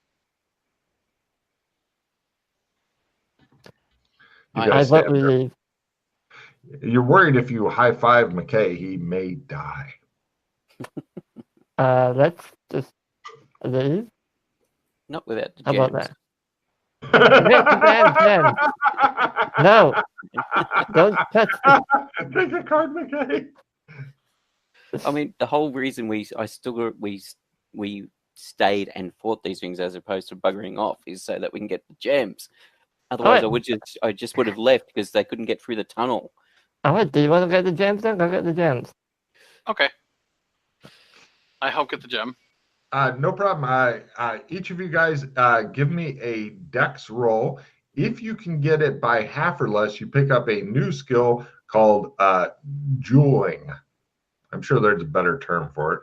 I vote we leave. You're worried if you high five McKay, he may die. Let's just leave. Not without the How gems. about that? Get the damn gem. No, don't touch it. Take a card, McKay. I mean, the whole reason we stayed and fought these things as opposed to buggering off is so that we can get the gems. Otherwise, I just would have left because they couldn't get through the tunnel. Alright, do you want to get the gems then? Go get the gems. Okay. I help get the gem. No problem. Each of you guys give me a dex roll. If you can get it by half or less, you pick up a new skill called jeweling. I'm sure there's a better term for it.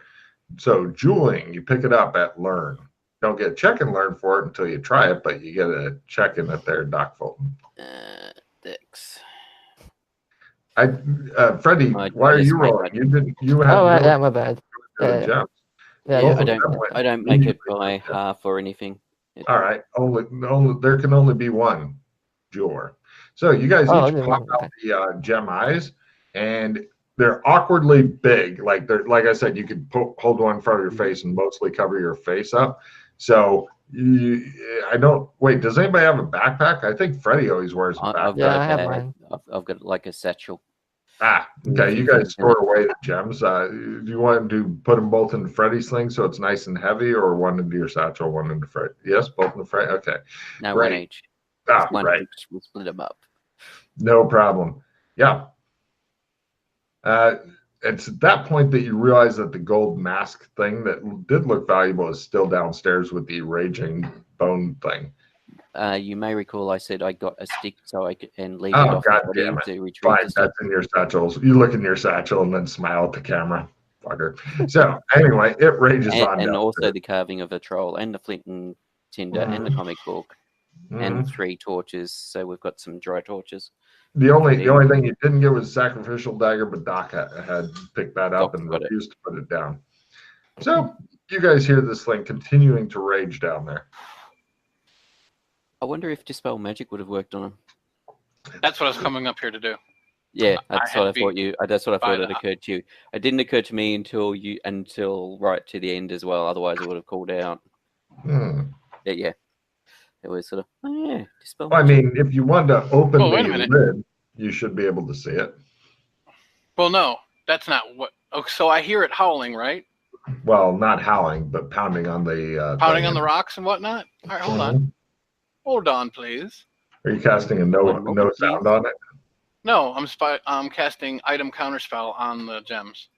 So jeweling, you pick it up at learn. Don't get a check and learn for it until you try it, but you get a check in it there, Doc Fulton. Dex. Freddie, why are you rolling? You have right, yeah, my bad. gems. Yeah, I don't make it by half or anything. All right. Only there can only be one jeweler. So you guys each pop out the gem eyes, and they're awkwardly big. Like I said, you could hold one in front of your face and mostly cover your face up. So I don't wait. Does anybody have a backpack? I think Freddie always wears a backpack. I have mine. I've got like a satchel. Okay. You guys store away the gems. Do you want to put them both in Freddie's thing so it's nice and heavy, or one into your satchel, one into Freddie? Yes, both in the Freddie. Okay. No, one each. One right. each. We'll split them up. No problem. Yeah. It's at that point that you realize that the gold mask thing that did look valuable is still downstairs with the raging bone thing. You may recall I said I got a stick so I could leave it off God damn it. to retrieve Fine, the stuff. that's in your satchels. You look in your satchel and then smile at the camera. Fucker. So anyway, it rages on. And also the carving of a troll and the flint and tinder and the comic book and 3 torches. So we've got some dry torches. The only thing you didn't get was sacrificial dagger, but Doc had picked that up and refused to put it down. So you guys hear this thing continuing to rage down there. I wonder if Dispel Magic would have worked on him. That's what I was coming up here to do. Yeah, that's what I thought That's what I thought it occurred to you. It didn't occur to me until right to the end as well. Otherwise, it would have called out. Yeah. It was sort of Dispel Magic. I mean, if you wanted to open the lid, you should be able to see it. Well, no, that's not what. Oh, so I hear it howling, right? Well, not howling, but pounding on the the rocks and whatnot. All right, hold on. Hold on, please. Are you casting a no sound on it? No, I'm casting item counterspell on the gems.